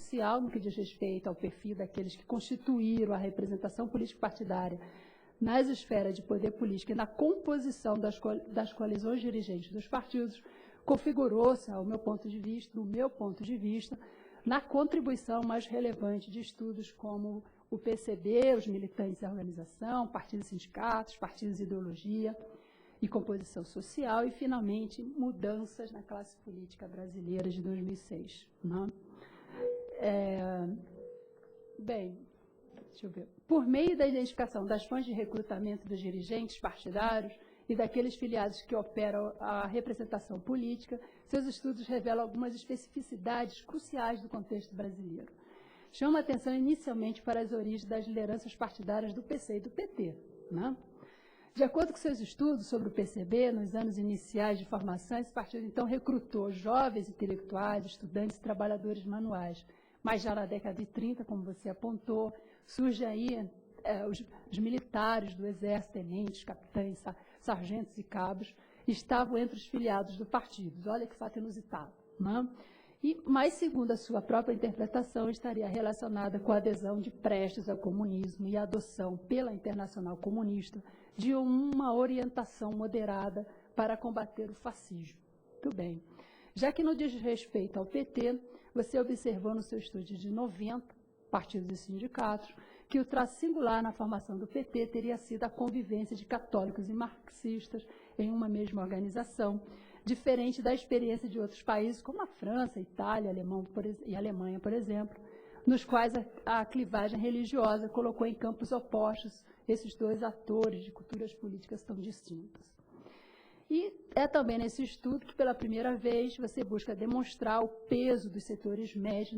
social no que diz respeito ao perfil daqueles que constituíram a representação político-partidária nas esferas de poder político e na composição das coalizões dirigentes dos partidos, configurou-se, do meu ponto de vista, na contribuição mais relevante de estudos como o PCB, os militantes da organização, partidos e sindicatos, partidos e ideologia e composição social, e, finalmente, mudanças na classe política brasileira de 2006. Né? Bem, deixa eu ver. Por meio da identificação das fontes de recrutamento dos dirigentes partidários e daqueles filiados que operam a representação política, seus estudos revelam algumas especificidades cruciais do contexto brasileiro. Chama a atenção inicialmente para as origens das lideranças partidárias do PC e do PT. Né? De acordo com seus estudos sobre o PCB, nos anos iniciais de formação, esse partido, então, recrutou jovens intelectuais, estudantes e trabalhadores manuais. Mas já na década de 30, como você apontou, surgem aí os militares do Exército, tenentes, capitães, sargentos e cabos, estavam entre os filiados do partido. Olha que fato inusitado. Né? Mas, segundo a sua própria interpretação, estaria relacionada com a adesão de Prestes ao comunismo e a adoção pela Internacional Comunista de uma orientação moderada para combater o fascismo. Muito bem. Já que no diz respeito ao PT, você observou no seu estudo de 90, partidos e sindicatos, que o traço singular na formação do PT teria sido a convivência de católicos e marxistas em uma mesma organização, diferente da experiência de outros países, como a França, a Itália e a Alemanha, por exemplo, nos quais a clivagem religiosa colocou em campos opostos esses dois atores de culturas políticas tão distintas. E é também nesse estudo que, pela primeira vez, você busca demonstrar o peso dos setores médios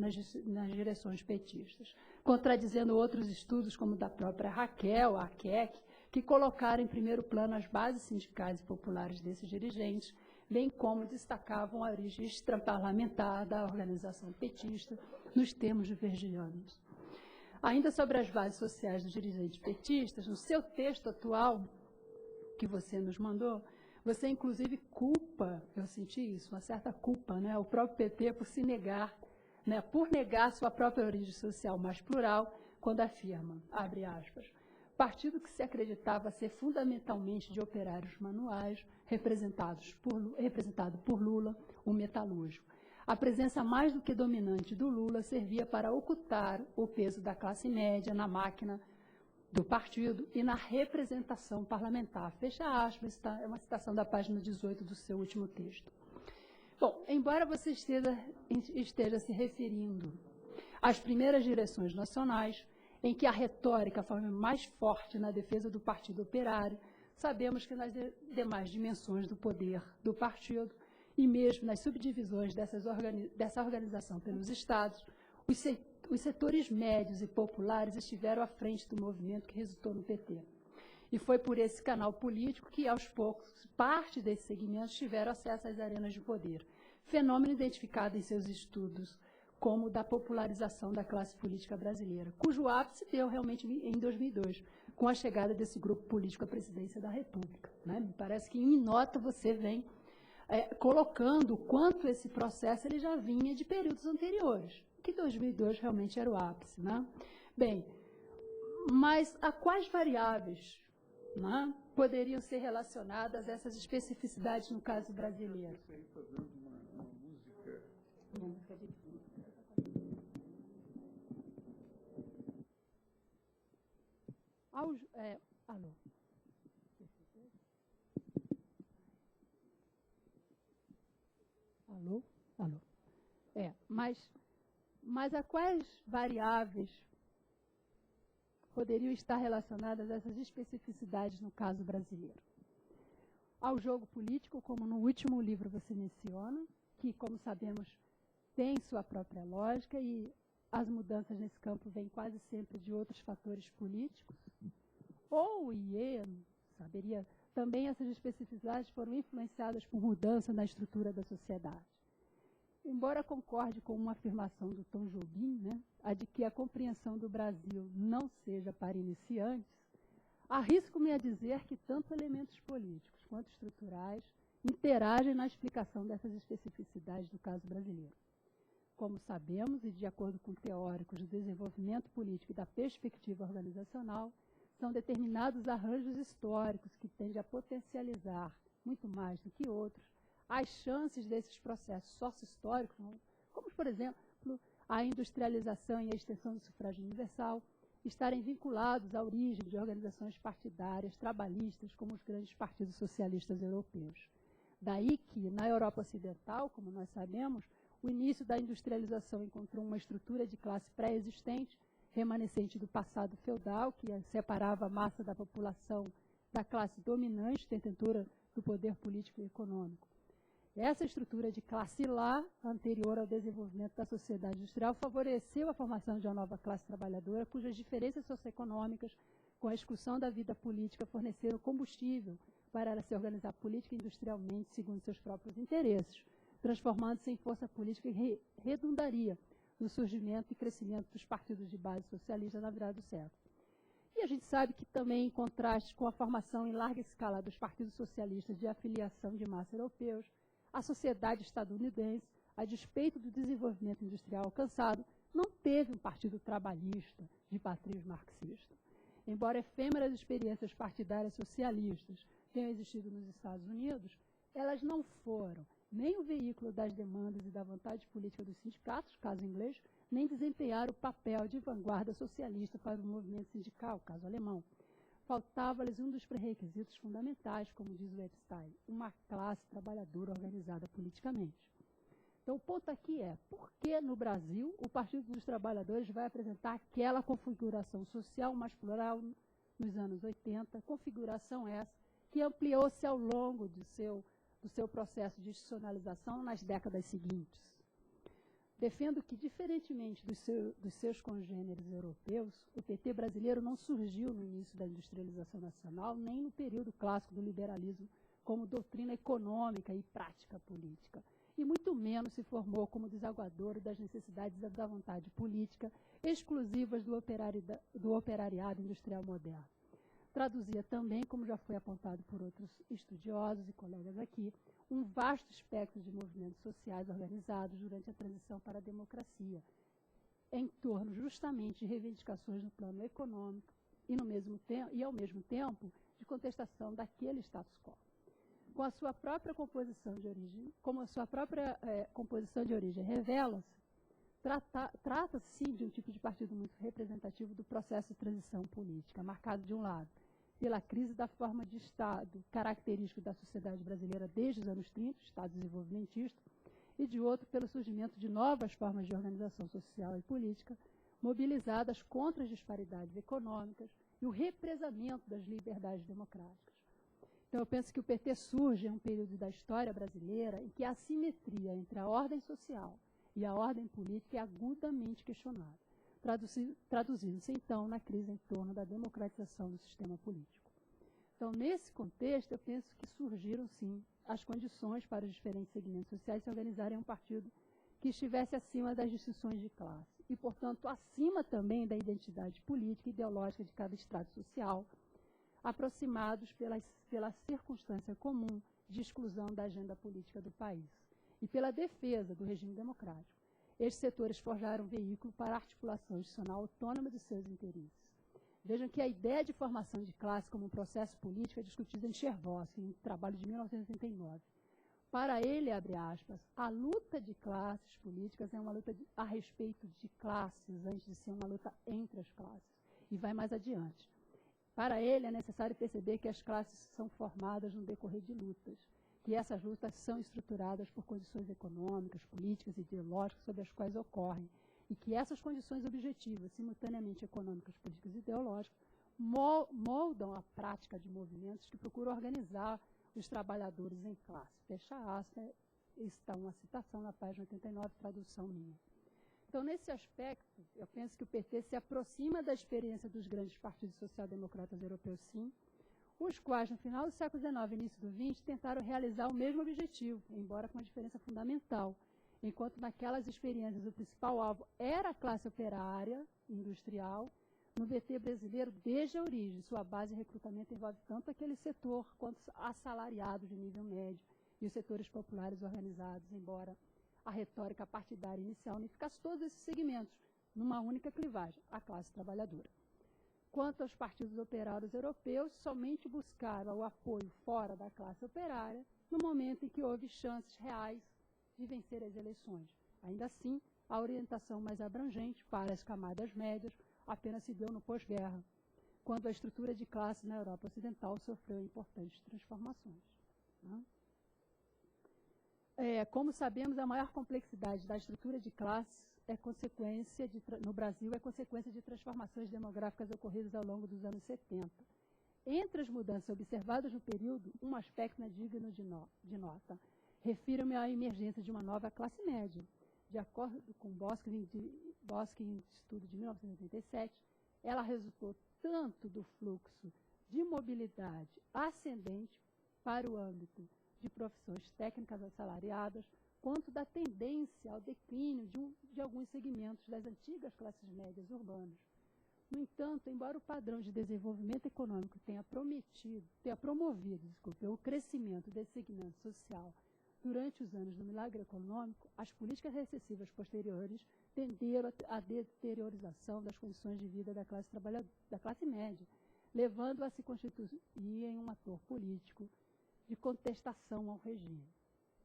nas direções petistas, contradizendo outros estudos, como o da própria Raquel, a Keck, que colocaram em primeiro plano as bases sindicais e populares desses dirigentes, bem como destacavam a origem extraparlamentar da organização petista, nos termos de Virgilianos. Ainda sobre as bases sociais dos dirigentes petistas, no seu texto atual, que você nos mandou, você, inclusive, culpa, eu senti isso, uma certa culpa, né, o próprio PT por se negar, né, por negar sua própria origem social mais plural, quando afirma, abre aspas, partido que se acreditava ser fundamentalmente de operários manuais, representado por Lula, o metalúrgico. A presença mais do que dominante do Lula servia para ocultar o peso da classe média na máquina do partido e na representação parlamentar. Fecha aspas, tá? É uma citação da página 18 do seu último texto. Bom, embora você esteja se referindo às primeiras direções nacionais, em que a retórica foi mais forte na defesa do Partido Operário, sabemos que nas demais dimensões do poder do partido, e mesmo nas subdivisões dessa organização pelos estados, os setores médios e populares estiveram à frente do movimento que resultou no PT. E foi por esse canal político que, aos poucos, parte desses segmentos tiveram acesso às arenas de poder, fenômeno identificado em seus estudos como da popularização da classe política brasileira, cujo ápice deu realmente em 2002, com a chegada desse grupo político à presidência da República. Né? Me parece que, em nota, você vem colocando o quanto esse processo ele já vinha de períodos anteriores, que 2002 realmente era o ápice. Né? Bem, mas a quais variáveis, né, poderiam ser relacionadas a essas especificidades no caso brasileiro? Uma música de fundo. Alô? Alô? Alô? Mas a quais variáveis poderiam estar relacionadas a essas especificidades no caso brasileiro? Ao jogo político, como no último livro você menciona, que, como sabemos, tem sua própria lógica e as mudanças nesse campo vêm quase sempre de outros fatores políticos? Ou o IE, saberia, também essas especificidades foram influenciadas por mudança na estrutura da sociedade. Embora concorde com uma afirmação do Tom Jobim, né, a de que a compreensão do Brasil não seja para iniciantes, arrisco-me a dizer que tanto elementos políticos quanto estruturais interagem na explicação dessas especificidades do caso brasileiro. como sabemos, e de acordo com teóricos do desenvolvimento político e da perspectiva organizacional, são determinados arranjos históricos que tendem a potencializar, muito mais do que outros, as chances desses processos sócio-históricos, como, por exemplo, a industrialização e a extensão do sufrágio universal, estarem vinculados à origem de organizações partidárias trabalhistas, como os grandes partidos socialistas europeus. Daí que, na Europa Ocidental, como nós sabemos, o início da industrialização encontrou uma estrutura de classe pré-existente, remanescente do passado feudal, que separava a massa da população da classe dominante, detentora do poder político e econômico. Essa estrutura de classe lá, anterior ao desenvolvimento da sociedade industrial, favoreceu a formação de uma nova classe trabalhadora, cujas diferenças socioeconômicas, com a excursão da vida política, forneceram combustível para ela se organizar política e industrialmente segundo seus próprios interesses, transformando-se em força política que redundaria no surgimento e crescimento dos partidos de base socialista na virada do século. E a gente sabe que também, em contraste com a formação em larga escala dos partidos socialistas de afiliação de massa europeus, a sociedade estadunidense, a despeito do desenvolvimento industrial alcançado, não teve um partido trabalhista de matriz marxista. Embora efêmeras experiências partidárias socialistas tenham existido nos Estados Unidos, elas não foram nem o veículo das demandas e da vontade política dos sindicatos, caso inglês, nem desempenharam o papel de vanguarda socialista para o movimento sindical, caso alemão. Faltava-lhes um dos pré-requisitos fundamentais, como diz o Epstein, uma classe trabalhadora organizada politicamente. Então, o ponto aqui é, por que no Brasil o Partido dos Trabalhadores vai apresentar aquela configuração social mais plural nos anos 80, configuração essa que ampliou-se ao longo do seu processo de institucionalização nas décadas seguintes? Defendo que, diferentemente dos seus congêneres europeus, o PT brasileiro não surgiu no início da industrialização nacional, nem no período clássico do liberalismo, como doutrina econômica e prática política, e muito menos se formou como desaguador das necessidades e da vontade política exclusivas do operariado industrial moderno. Traduzia também, como já foi apontado por outros estudiosos e colegas aqui, um vasto espectro de movimentos sociais organizados durante a transição para a democracia, em torno justamente de reivindicações no plano econômico e ao mesmo tempo, de contestação daquele status quo. Com a sua própria composição de origem, como a sua própria composição de origem revela-se, trata-se sim de um tipo de partido muito representativo do processo de transição política, marcado de um lado pela crise da forma de Estado, característico da sociedade brasileira desde os anos 30, Estado desenvolvimentista, e de outro pelo surgimento de novas formas de organização social e política, mobilizadas contra as disparidades econômicas e o represamento das liberdades democráticas. Então, eu penso que o PT surge em um período da história brasileira em que a assimetria entre a ordem social e a ordem política é agudamente questionada, traduzindo-se, então, na crise em torno da democratização do sistema político. Então, nesse contexto, eu penso que surgiram, sim, as condições para os diferentes segmentos sociais se organizarem em um partido que estivesse acima das distinções de classe e, portanto, acima também da identidade política e ideológica de cada estrato social, aproximados pela circunstância comum de exclusão da agenda política do país e pela defesa do regime democrático. Estes setores forjaram um veículo para a articulação institucional autônoma de seus interesses. Vejam que a ideia de formação de classe como um processo político é discutida em Chervosky, em trabalho de 1989. Para ele, abre aspas, a luta de classes políticas é uma luta a respeito de classes, antes de ser uma luta entre as classes. E vai mais adiante. Para ele, é necessário perceber que as classes são formadas no decorrer de lutas, que essas lutas são estruturadas por condições econômicas, políticas e ideológicas sobre as quais ocorrem, e que essas condições objetivas, simultaneamente econômicas, políticas e ideológicas, moldam a prática de movimentos que procuram organizar os trabalhadores em classe. Fecha aspas, está uma citação na página 89, tradução minha. Então, nesse aspecto, eu penso que o PT se aproxima da experiência dos grandes partidos social-democratas europeus, sim, os quais, no final do século XIX e início do XX, tentaram realizar o mesmo objetivo, embora com uma diferença fundamental. Enquanto naquelas experiências o principal alvo era a classe operária, industrial, no PT brasileiro, desde a origem, sua base de recrutamento envolve tanto aquele setor quanto assalariados de nível médio e os setores populares organizados, embora a retórica partidária inicial unificasse todos esses segmentos numa única clivagem, a classe trabalhadora. Quanto aos partidos operários europeus, somente buscaram o apoio fora da classe operária no momento em que houve chances reais de vencer as eleições. Ainda assim, a orientação mais abrangente para as camadas médias apenas se deu no pós-guerra, quando a estrutura de classes na Europa Ocidental sofreu importantes transformações. Como sabemos, a maior complexidade da estrutura de classes no Brasil é consequência de transformações demográficas ocorridas ao longo dos anos 70. Entre as mudanças observadas no período, um aspecto é digno de nota. Refiro-me à emergência de uma nova classe média. De acordo com Boskin estudo de 1987, ela resultou tanto do fluxo de mobilidade ascendente para o âmbito de profissões técnicas assalariadas, quanto da tendência ao declínio de alguns segmentos das antigas classes médias urbanas. No entanto, embora o padrão de desenvolvimento econômico tenha promovido o crescimento desse segmento social durante os anos do milagre econômico, as políticas recessivas posteriores tenderam à deteriorização das condições de vida da classe média, levando-a a se constituir em um ator político de contestação ao regime.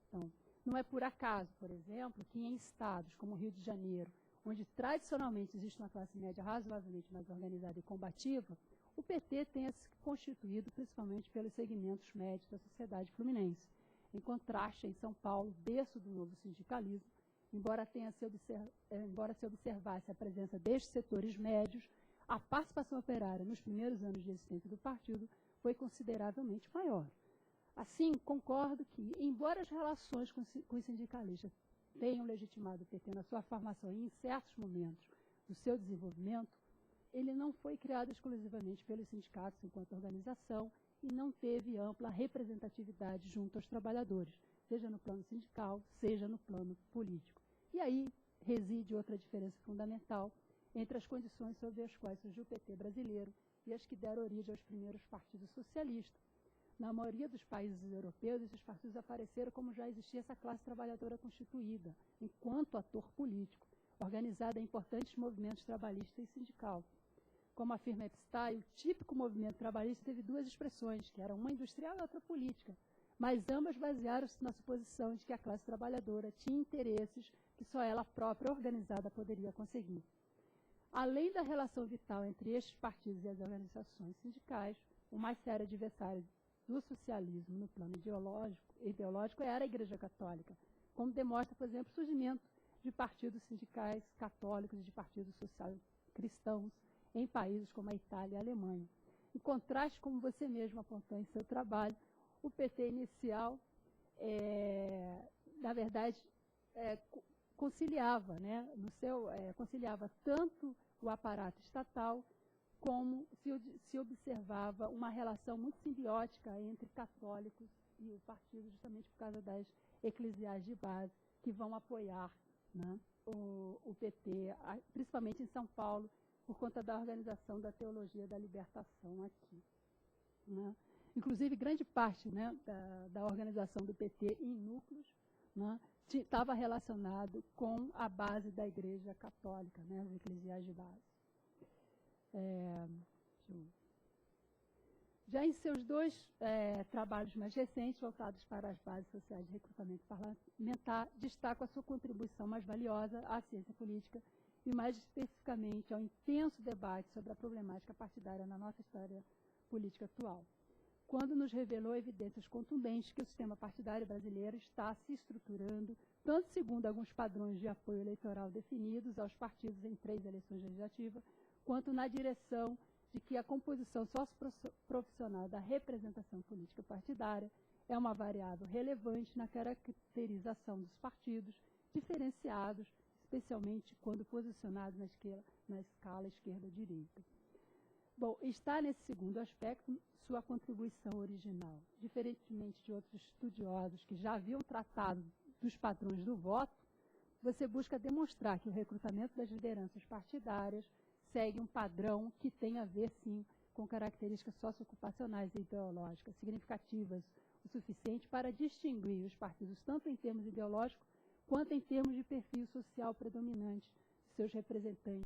Então, não é por acaso, por exemplo, que em estados como o Rio de Janeiro, onde tradicionalmente existe uma classe média razoavelmente mais organizada e combativa, o PT tenha se constituído principalmente pelos segmentos médios da sociedade fluminense. Em contraste, em São Paulo, berço do novo sindicalismo, embora se observasse a presença destes setores médios, a participação operária nos primeiros anos de existência do partido foi consideravelmente maior. Assim, concordo que, embora as relações com os sindicalistas tenham legitimado o PT na sua formação e em certos momentos do seu desenvolvimento, ele não foi criado exclusivamente pelos sindicatos enquanto organização e não teve ampla representatividade junto aos trabalhadores, seja no plano sindical, seja no plano político. E aí reside outra diferença fundamental entre as condições sob as quais surgiu o PT brasileiro e as que deram origem aos primeiros partidos socialistas. Na maioria dos países europeus, esses partidos apareceram como já existia essa classe trabalhadora constituída, enquanto ator político, organizada em importantes movimentos trabalhista e sindical. Como afirma Epstein, o típico movimento trabalhista teve duas expressões, que eram uma industrial e outra política, mas ambas basearam-se na suposição de que a classe trabalhadora tinha interesses que só ela própria organizada poderia conseguir. Além da relação vital entre estes partidos e as organizações sindicais, o mais sério adversário do socialismo no plano ideológico era a Igreja Católica, como demonstra, por exemplo, o surgimento de partidos sindicais católicos e de partidos social cristãos em países como a Itália e a Alemanha. Em contraste, como você mesmo apontou em seu trabalho, o PT inicial, na verdade, conciliava, né, conciliava tanto o aparato estatal como se observava uma relação muito simbiótica entre católicos e o partido, justamente por causa das eclesiais de base que vão apoiar, né, o PT, principalmente em São Paulo, por conta da organização da teologia da libertação aqui. Né. Inclusive, grande parte, né, da organização do PT em núcleos, né, estava relacionado com a base da Igreja Católica, né, as eclesiais de base. Já em seus dois trabalhos mais recentes, voltados para as bases sociais de recrutamento parlamentar, destaco a sua contribuição mais valiosa à ciência política e, mais especificamente, ao intenso debate sobre a problemática partidária na nossa história política atual, quando nos revelou evidências contundentes que o sistema partidário brasileiro está se estruturando, tanto segundo alguns padrões de apoio eleitoral definidos aos partidos em 3 eleições legislativas, quanto na direção de que a composição socioprofissional da representação política partidária é uma variável relevante na caracterização dos partidos, diferenciados, especialmente quando posicionados na escala esquerda-direita. Bom, está nesse segundo aspecto sua contribuição original. Diferentemente de outros estudiosos que já haviam tratado dos padrões do voto, você busca demonstrar que o recrutamento das lideranças partidárias segue um padrão que tem a ver, sim, com características socioocupacionais e ideológicas significativas o suficiente para distinguir os partidos tanto em termos ideológicos quanto em termos de perfil social predominante de seus representantes.